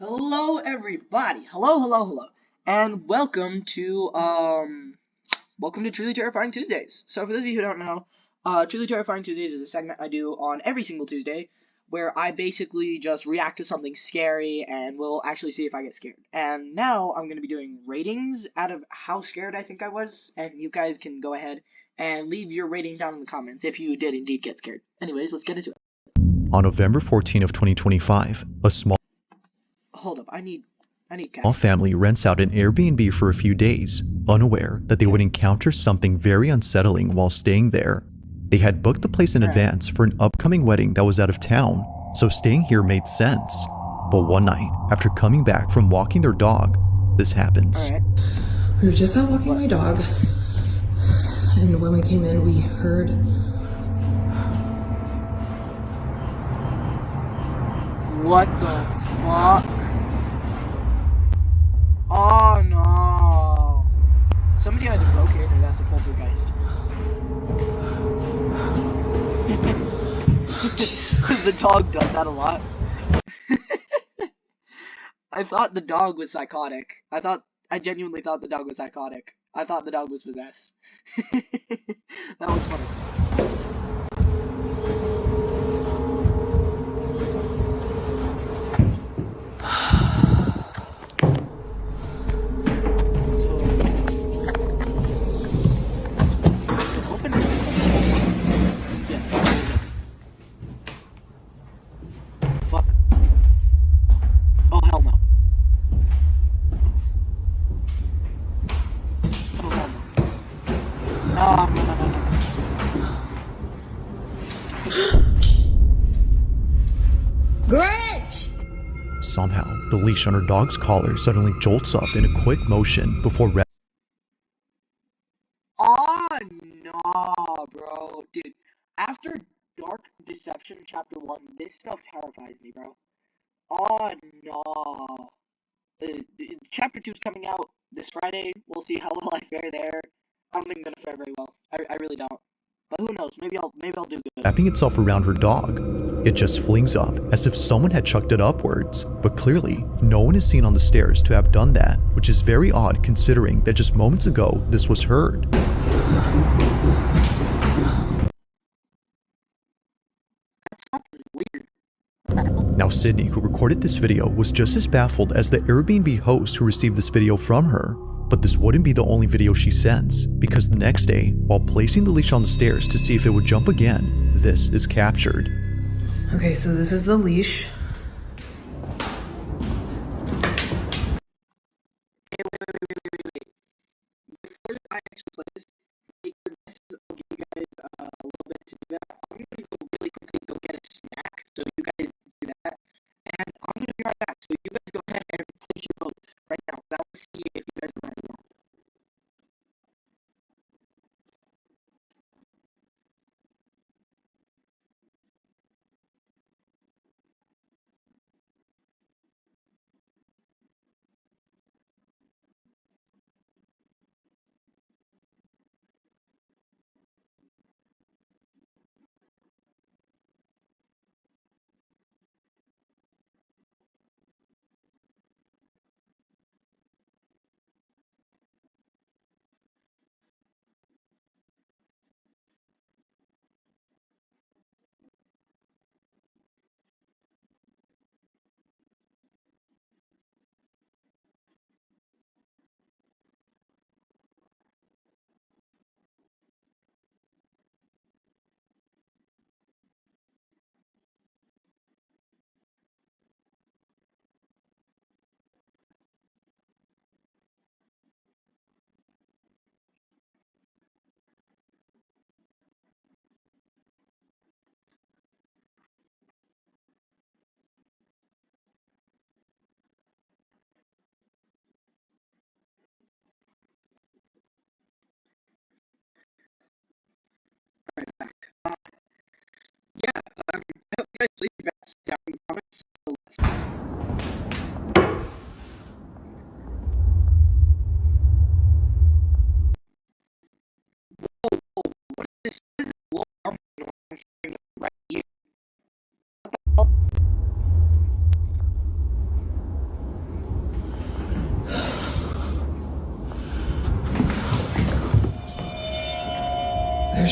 Hello everybody. Hello. And welcome to Truly Terrifying Tuesdays. So for those of you who don't know, Truly Terrifying Tuesdays is a segment I do on every single Tuesday where I basically just react to something scary and we'll actually see if I get scared. And now I'm going to be doing ratings out of how scared I think I was, and you guys can go ahead and leave your rating down in the comments if you did indeed get scared. Anyways, let's get into it. On November 14 of 2025, a small Hold up, I need caffeine. family rents out an Airbnb for a few days, unaware that they would encounter something very unsettling while staying there. They had booked the place in advance for an upcoming wedding that was out of town, so staying here made sense. But one night, after coming back from walking their dog, this happens. We were just out walking my dog, and when we came in, we heard what the fuck? Oh no! Somebody either broke in or that's a poltergeist. The dog does that a lot. I thought the dog was psychotic. I genuinely thought the dog was psychotic. I thought the dog was possessed. That was funny. Fuck. Oh, hell no. Oh, hell no. No. Grinch! Somehow, the leash on her dog's collar suddenly jolts up in a quick motion before Oh, no, bro. Dude, after Dark Deception Chapter 1, this stuff terrifies me, bro. Oh, no. Chapter 2 is coming out this Friday. We'll see how well I fare there. I don't think I'm gonna fare very well. I really don't. But who knows? Maybe I'll do good. wrapping itself around her dog. It just flings up as if someone had chucked it upwards, but clearly, no one is seen on the stairs to have done that, which is very odd considering that just moments ago this was heard. That's fucking weird. Now Sydney, who recorded this video, was just as baffled as the Airbnb host who received this video from her. But this wouldn't be the only video she sends, because the next day, while placing the leash on the stairs to see if it would jump again, this is captured. Okay, so this is the leash. Wait. Before I actually play this, make your guesses. I'll give you guys a little bit to do that. I'm gonna go really quickly go get a snack, so you guys do that. And I'm gonna be right back. So you guys go ahead and place your votes right now. I want to see if you guys are right or wrong.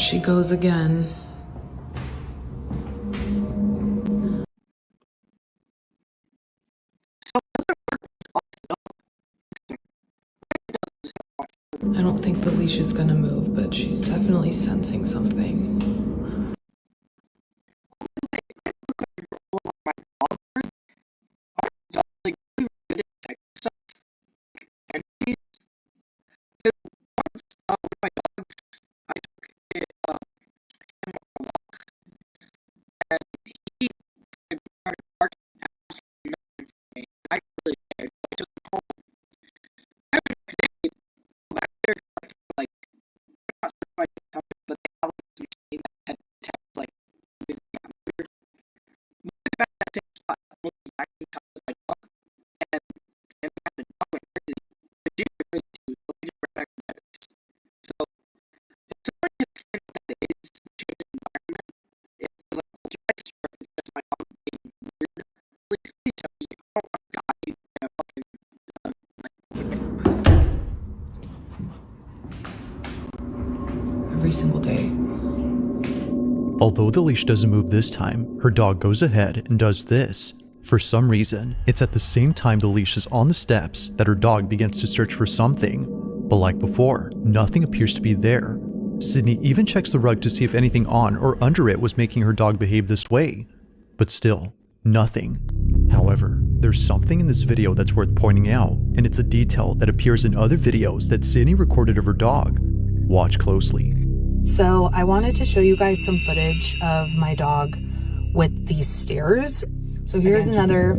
she goes again. I don't think the leash is gonna move, but she's definitely sensing something. Every single day. Although the leash doesn't move this time, her dog goes ahead and does this. For some reason, it's at the same time the leash is on the steps that her dog begins to search for something. But like before, nothing appears to be there. Sydney even checks the rug to see if anything on or under it was making her dog behave this way. But still, nothing. However, there's something in this video that's worth pointing out, and it's a detail that appears in other videos that Sydney recorded of her dog. Watch closely. So I wanted to show you guys some footage of my dog with these stairs. So here's another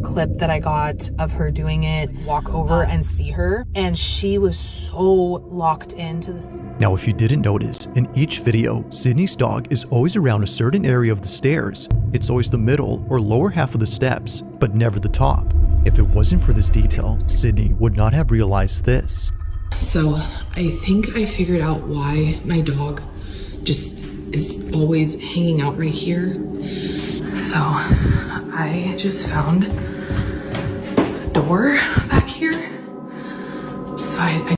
clip that I got of her doing it, walk over and see her, and she was so locked into this. Now, if you didn't notice, in each video, Sydney's dog is always around a certain area of the stairs. It's always the middle or lower half of the steps, but never the top. If it wasn't for this detail, Sydney would not have realized this. So I think I figured out why my dog just is always hanging out right here. So I just found a door back here. So I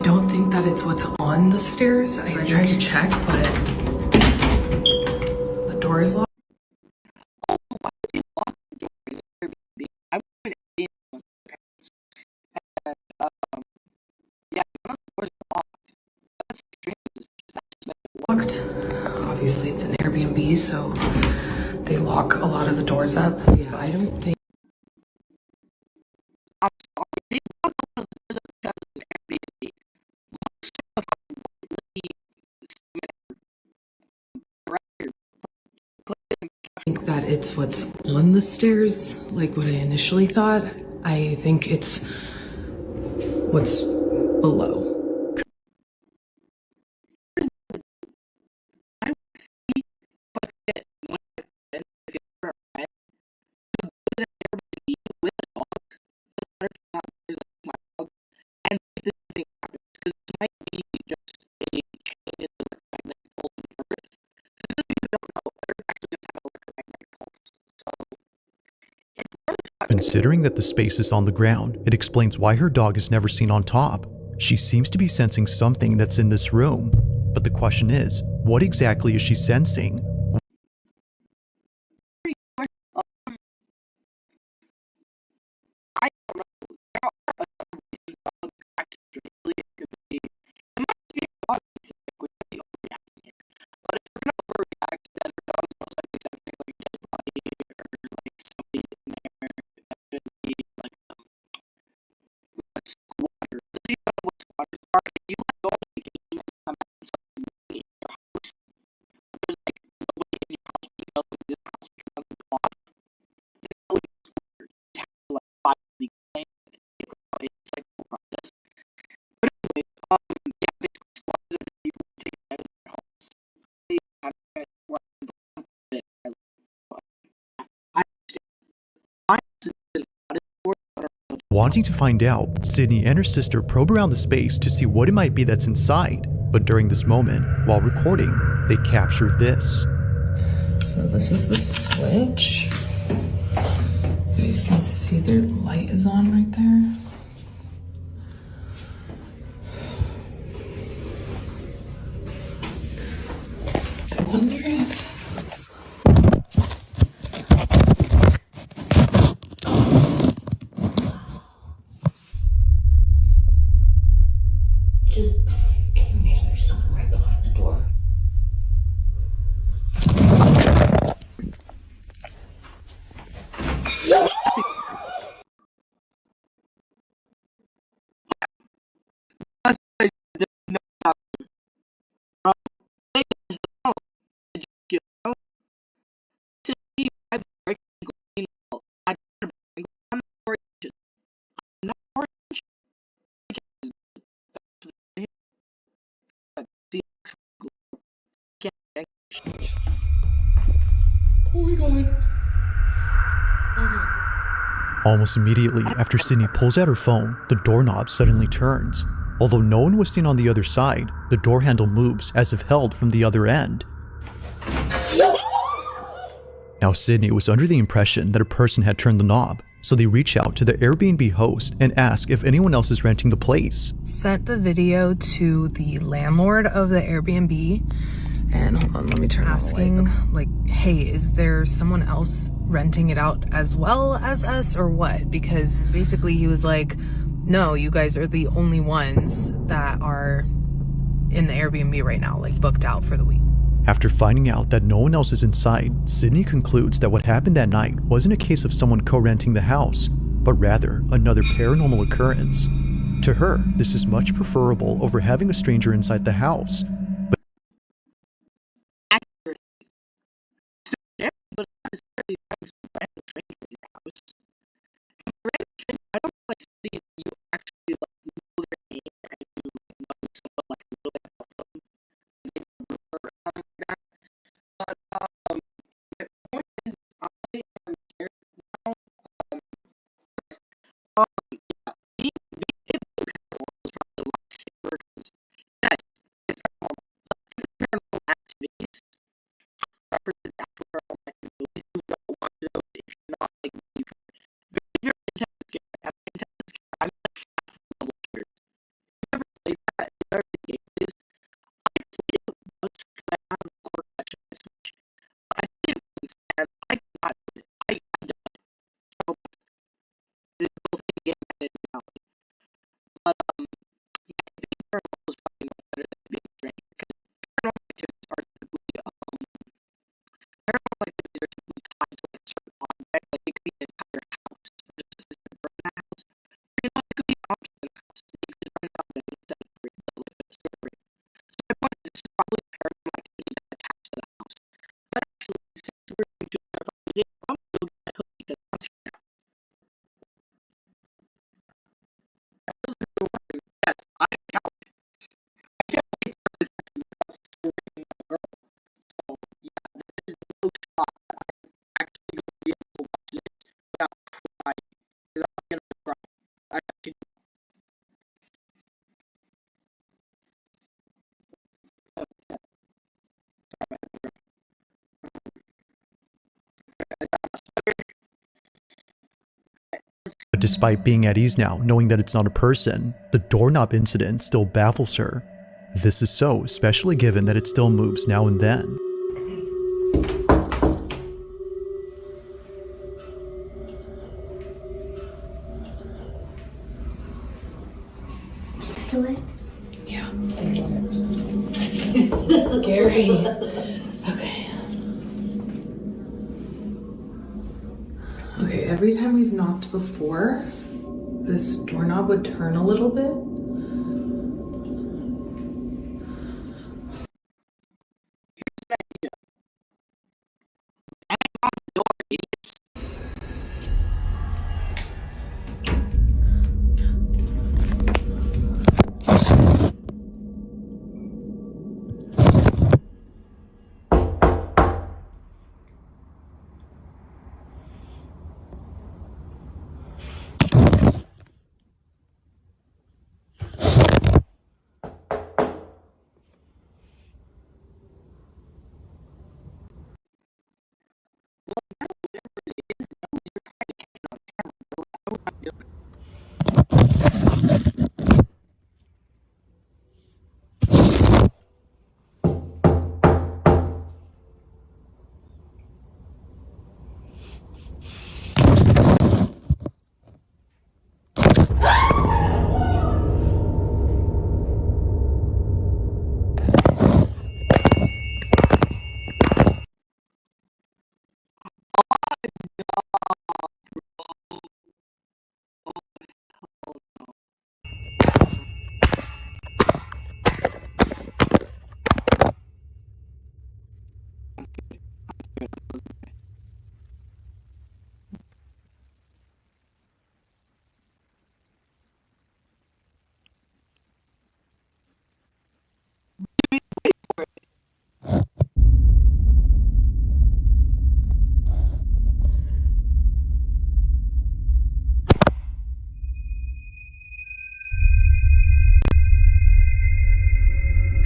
don't think that it's what's on the stairs. I tried to check, but the door is locked. Locked. Obviously, it's an Airbnb, so they lock a lot of the doors up. Yeah, I don't think. That it's what's on the stairs, like what I initially thought. I think it's what's below. Considering that the space is on the ground, it explains why her dog is never seen on top. She seems to be sensing something that's in this room. But the question is, what exactly is she sensing? Wanting to find out, Sydney and her sister probe around the space to see what it might be that's inside. But during this moment, while recording, they capture this. So this is the switch. You guys can see their light is on right there. I wonder if just maybe there's someone right behind the door. oh my god. Almost immediately after Sydney pulls out her phone, the doorknob suddenly turns. Although no one was seen on the other side, the door handle moves as if held from the other end. Now Sydney was under the impression that a person had turned the knob, so they reach out to the Airbnb host and ask if anyone else is renting the place. Sent the video to the landlord of the Airbnb, and hold on, let me turn asking like, hey, is there someone else renting it out as well as us or what? Because basically he was like, no, you guys are the only ones that are in the Airbnb right now, like booked out for the week. After finding out that no one else is inside, Sydney concludes that what happened that night wasn't a case of someone co-renting the house, but rather another paranormal occurrence. To her, this is much preferable over having a stranger inside the house. But despite being at ease now, knowing that it's not a person, the doorknob incident still baffles her. This is so, especially given that it still moves now and then. Take a look. Yeah. Scary. Okay. Okay, every time we've knocked before, this doorknob would turn a little bit.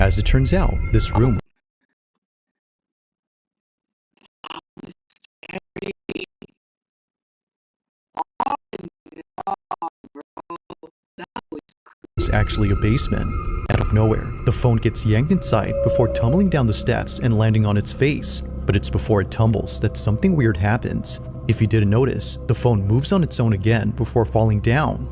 As it turns out, this room was actually a basement. Out of nowhere, the phone gets yanked inside before tumbling down the steps and landing on its face. But it's before it tumbles that something weird happens. If you didn't notice, the phone moves on its own again before falling down.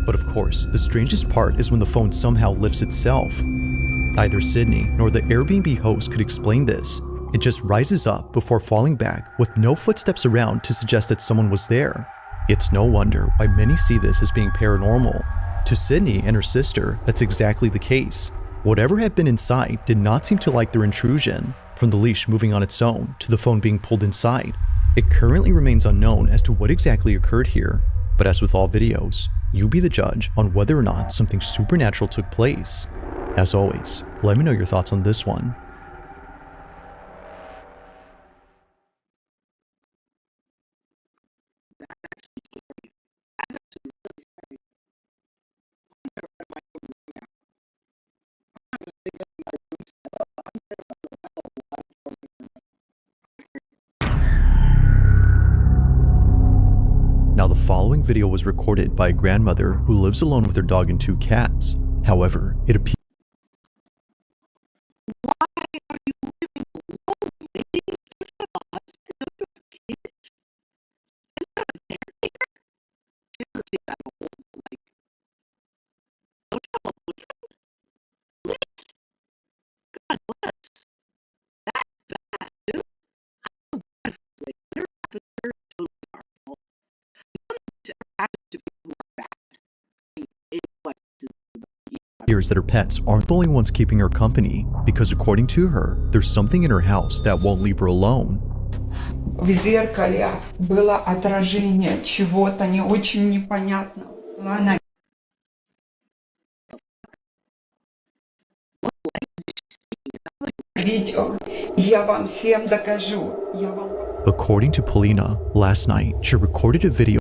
But of course, the strangest part is when the phone somehow lifts itself. Neither Sydney nor the Airbnb host could explain this. It just rises up before falling back with no footsteps around to suggest that someone was there. It's no wonder why many see this as being paranormal. To Sydney and her sister, that's exactly the case. Whatever had been inside did not seem to like their intrusion, from the leash moving on its own to the phone being pulled inside. It currently remains unknown as to what exactly occurred here, but as with all videos, you be the judge on whether or not something supernatural took place. As always, let me know your thoughts on this one. Now, the following video was recorded by a grandmother who lives alone with her dog and 2 cats. However, it appears that her pets aren't the only ones keeping her company, because according to her, there's something in her house that won't leave her alone. В зеркале было отражение чего-то не очень непонятного. Она видео. Я вам всем докажу. According to Polina, last night she recorded a video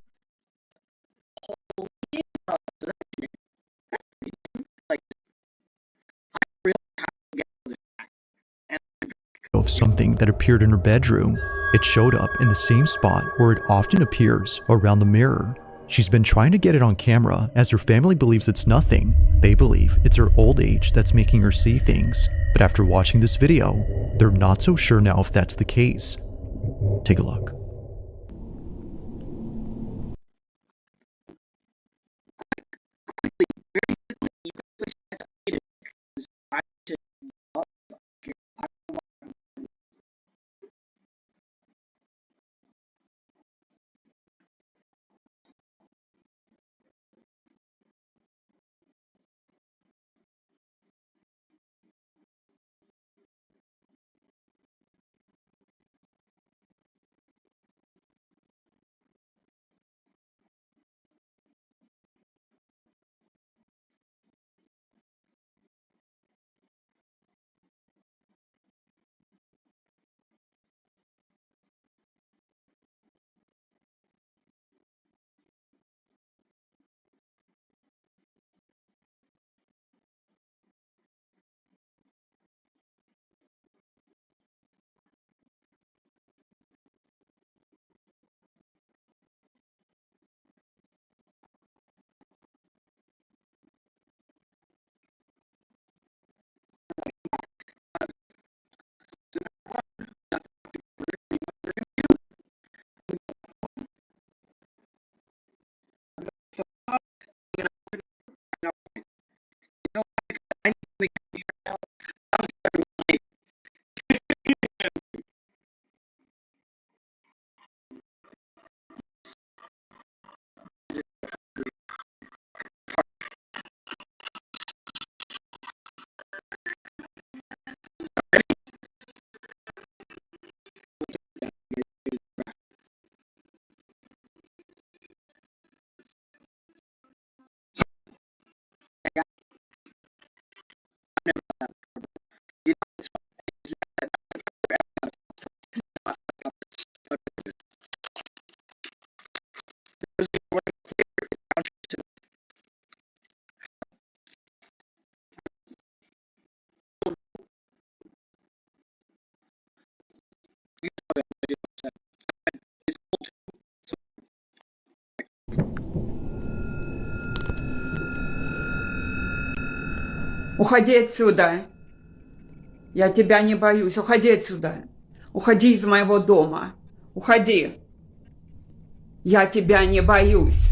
of something that appeared in her bedroom. It showed up in the same spot where it often appears, around the mirror. She's been trying to get it on camera as her family believes it's nothing. They believe it's her old age that's making her see things. But after watching this video, they're not so sure now if that's the case. Take a look. Уходи отсюда. Я тебя не боюсь. Уходи отсюда. Уходи из моего дома. Уходи. Я тебя не боюсь.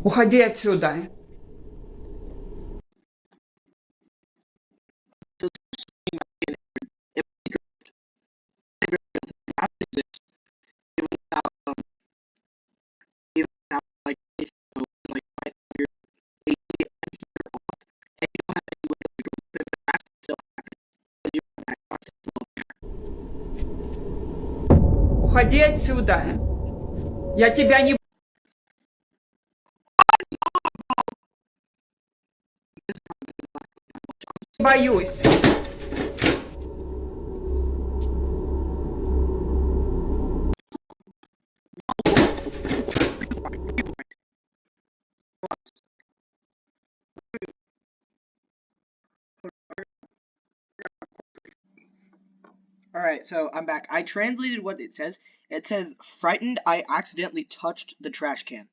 Уходи отсюда. Уходи отсюда. Я тебя не боюсь. Alright, so I'm back. I translated what it says. It says, frightened, I accidentally touched the trash can.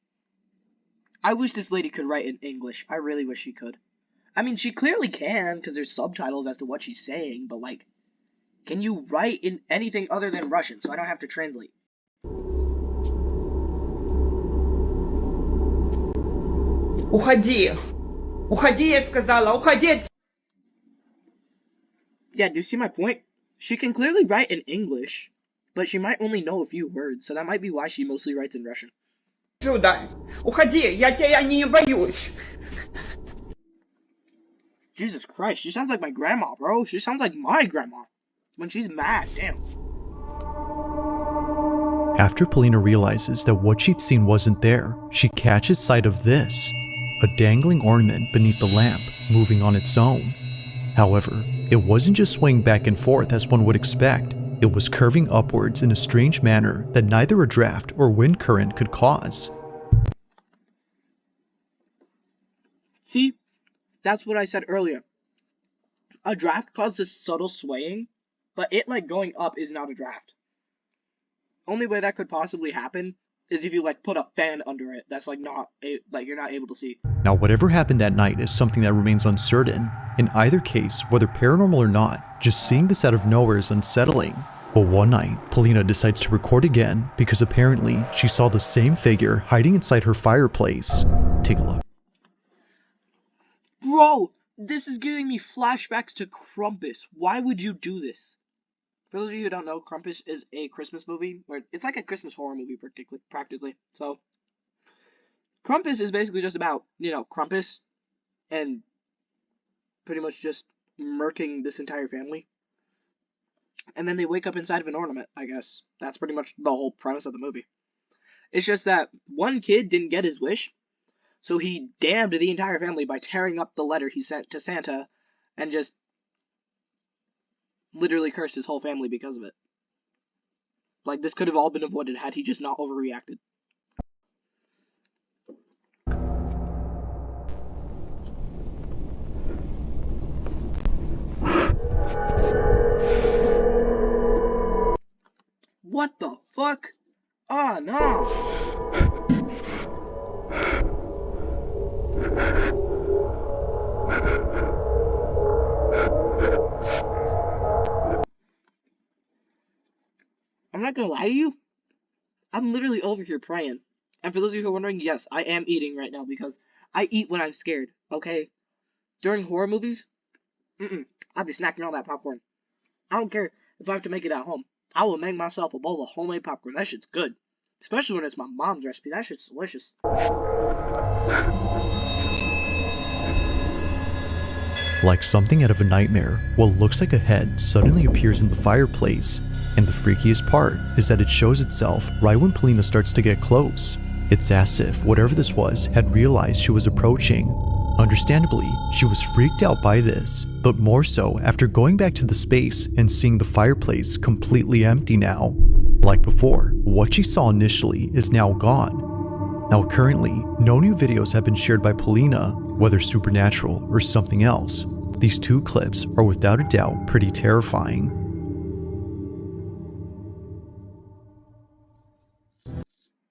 I wish this lady could write in English. I really wish she could. I mean, she clearly can, because there's subtitles as to what she's saying, but like, can you write in anything other than Russian, so I don't have to translate? Уходи. Уходи, я сказала. Уходи. Yeah, do you see my point? She can clearly write in English, but she might only know a few words, so that might be why she mostly writes in Russian. Сюда. Уходи. Я тебя не боюсь. Jesus Christ, she sounds like my grandma, bro. She sounds like my grandma. When she's mad, damn. After Polina realizes that what she'd seen wasn't there, she catches sight of this, a dangling ornament beneath the lamp, moving on its own. However, it wasn't just swaying back and forth as one would expect, it was curving upwards in a strange manner that neither a draft or wind current could cause. See? That's what I said earlier. A draft causes subtle swaying, but it like going up is not a draft. Only way that could possibly happen is if you like put a fan under it. That's like you're not able to see. Now, whatever happened that night is something that remains uncertain. In either case, whether paranormal or not, just seeing this out of nowhere is unsettling. But one night, Polina decides to record again because apparently she saw the same figure hiding inside her fireplace. Take a look. Bro, this is giving me flashbacks to Krampus. Why would you do this? For those of you who don't know, Krampus is a Christmas movie, where it's like a Christmas horror movie practically. So, Krampus is basically just about, Krampus and pretty much just murking this entire family. And then they wake up inside of an ornament, I guess. That's pretty much the whole premise of the movie. It's just that one kid didn't get his wish, so he damned the entire family by tearing up the letter he sent to Santa and just literally cursed his whole family because of it. Like, this could have all been avoided had he just not overreacted. What the fuck? Ah, no! I'm not gonna lie to you, I'm literally over here praying. And for those of you who are wondering, yes, I am eating right now because I eat when I'm scared, okay? During horror movies, I'll be snacking all that popcorn. I don't care if I have to make it at home. I will make myself a bowl of homemade popcorn. That shit's good. Especially when it's my mom's recipe. That shit's delicious. Like something out of a nightmare, what looks like a head suddenly appears in the fireplace. And the freakiest part is that it shows itself right when Polina starts to get close. It's as if whatever this was had realized she was approaching. Understandably, she was freaked out by this, but more so after going back to the space and seeing the fireplace completely empty now. Like before, what she saw initially is now gone. Now currently, no new videos have been shared by Polina, whether supernatural or something else. These two clips are without a doubt pretty terrifying.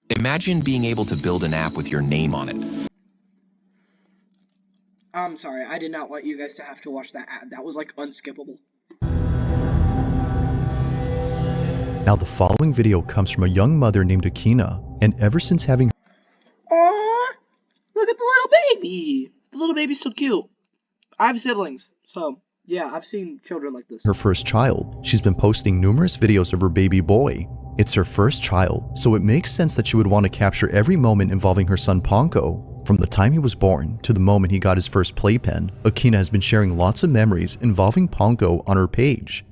Imagine being able to build an app with your name on it. I'm sorry, I did not want you guys to have to watch that ad. That was like unskippable. Now the following video comes from a young mother named Akina, and ever since having Aww, look at the little baby. The little baby's so cute. I have siblings, so yeah, I've seen children like this. her first child, she's been posting numerous videos of her baby boy. It's her first child, so it makes sense that she would want to capture every moment involving her son Ponko. From the time he was born to the moment he got his first playpen, Akina has been sharing lots of memories involving Ponko on her page.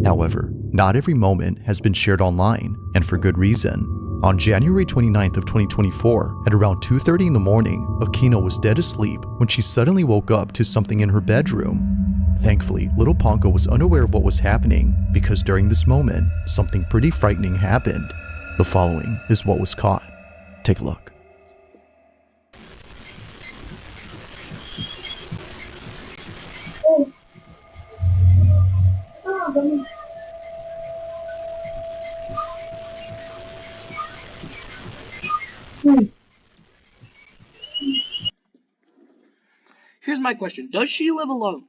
However, not every moment has been shared online, and for good reason. On January 29th of 2024, at around 2:30 in the morning, Akina was dead asleep when she suddenly woke up to something in her bedroom. Thankfully, little Ponko was unaware of what was happening because during this moment, something pretty frightening happened. The following is what was caught. Take a look. Here's my question. Does she live alone?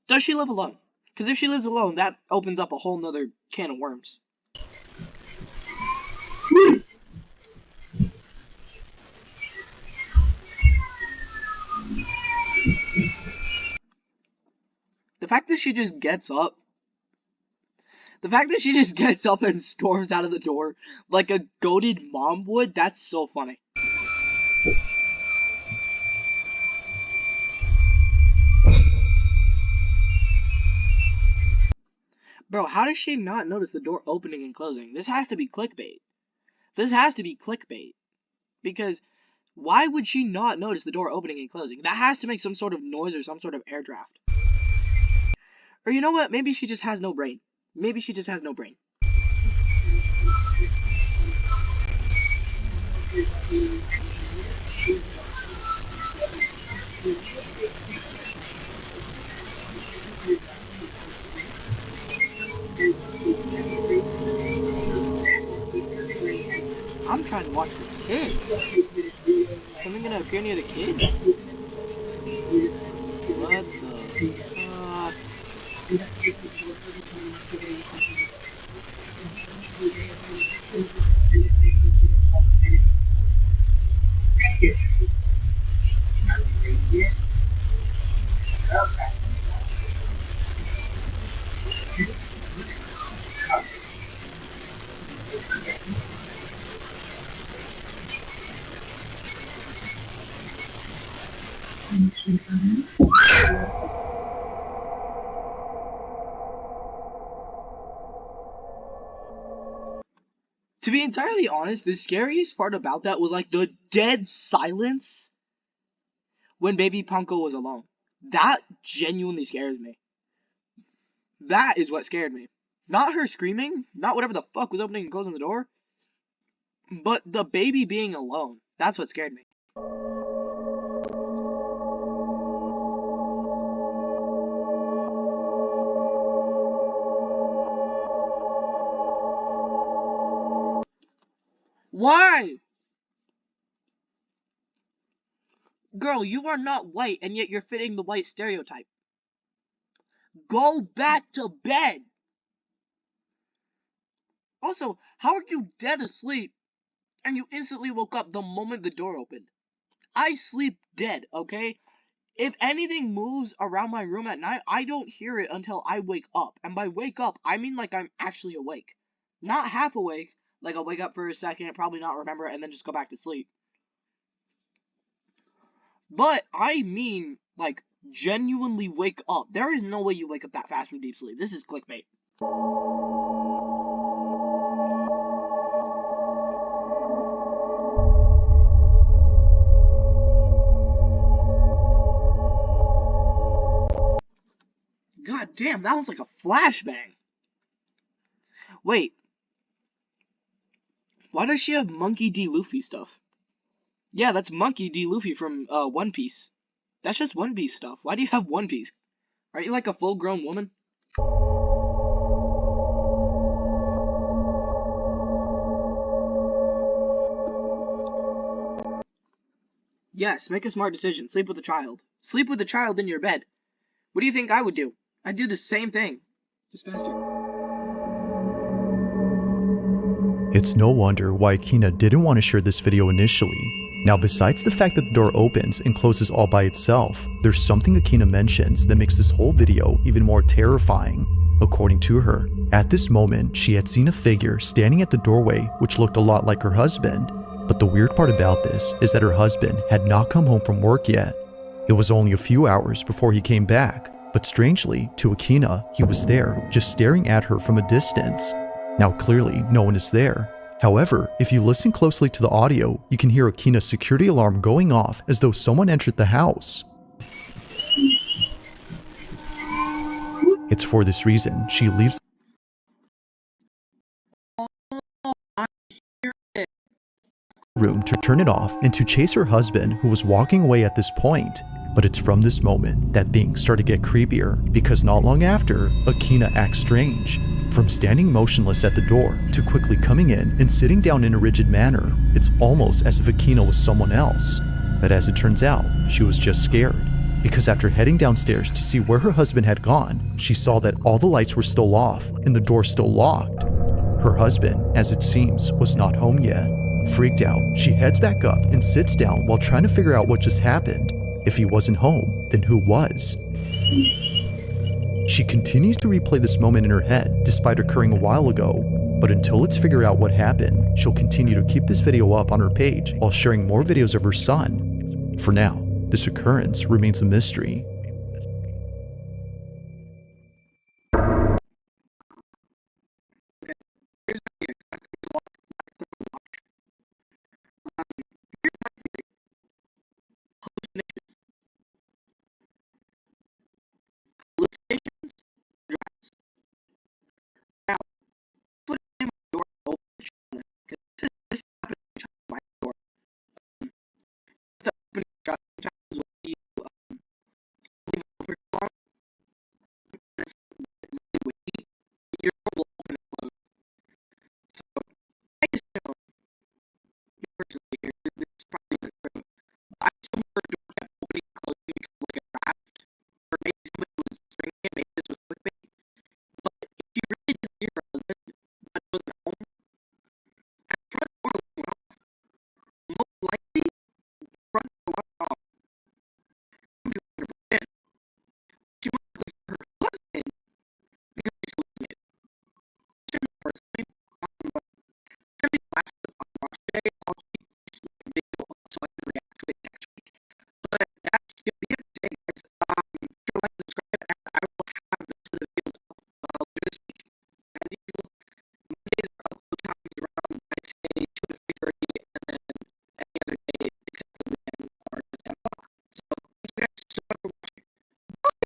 Does she live alone? Because if she lives alone, that opens up a whole nother can of worms. The fact that she just gets up. The fact that she just gets up and storms out of the door like a goated mom would, that's so funny. Bro, how does she not notice the door opening and closing? This has to be clickbait. This has to be clickbait. Because why would she not notice the door opening and closing? That has to make some sort of noise or some sort of air draft. Or you know what? Maybe she just has no brain. Maybe she just has no brain. I'm trying to watch the kid. Something gonna appear near the kid? What the fuck? To be entirely honest, the scariest part about that was like the dead silence when baby Ponko was alone. That genuinely scares me. That is what scared me. Not her screaming, not whatever the fuck was opening and closing the door, but the baby being alone. That's what scared me. Why? Girl, you are not white, and yet you're fitting the white stereotype. Go back to bed! Also, how are you dead asleep, and you instantly woke up the moment the door opened? I sleep dead, okay? If anything moves around my room at night, I don't hear it until I wake up. And by wake up, I mean like I'm actually awake. Not half awake, like I'll wake up for a second, probably not remember, and then just go back to sleep. But I mean, like, genuinely wake up. There is no way you wake up that fast from deep sleep. This is clickbait. God damn, that was like a flashbang. Wait. Why does she have Monkey D. Luffy stuff? Yeah, that's Monkey D. Luffy from One Piece. That's just One Piece stuff. Why do you have One Piece? Aren't you like a full-grown woman? Yes, make a smart decision. Sleep with a child. Sleep with a child in your bed. What do you think I would do? I'd do the same thing. Just faster. It's no wonder why Akina didn't want to share this video initially. Now, besides the fact that the door opens and closes all by itself, there's something Akina mentions that makes this whole video even more terrifying. According to her, at this moment, she had seen a figure standing at the doorway which looked a lot like her husband. But the weird part about this is that her husband had not come home from work yet. It was only a few hours before he came back, but strangely, to Akina, he was there, just staring at her from a distance. Now clearly, no one is there. However, if you listen closely to the audio, you can hear Akina's security alarm going off as though someone entered the house. It's for this reason she leaves the room to turn it off and to chase her husband, who was walking away at this point. But it's from this moment that things start to get creepier, because not long after, Akina acts strange. From standing motionless at the door to quickly coming in and sitting down in a rigid manner, it's almost as if Akina was someone else. But as it turns out, she was just scared, because after heading downstairs to see where her husband had gone, she saw that all the lights were still off and the door still locked. Her husband, as it seems, was not home yet. Freaked out, she heads back up and sits down while trying to figure out what just happened. If he wasn't home, then who was? She continues to replay this moment in her head despite occurring a while ago, but until it's figured out what happened, she'll continue to keep this video up on her page while sharing more videos of her son. For now, this occurrence remains a mystery.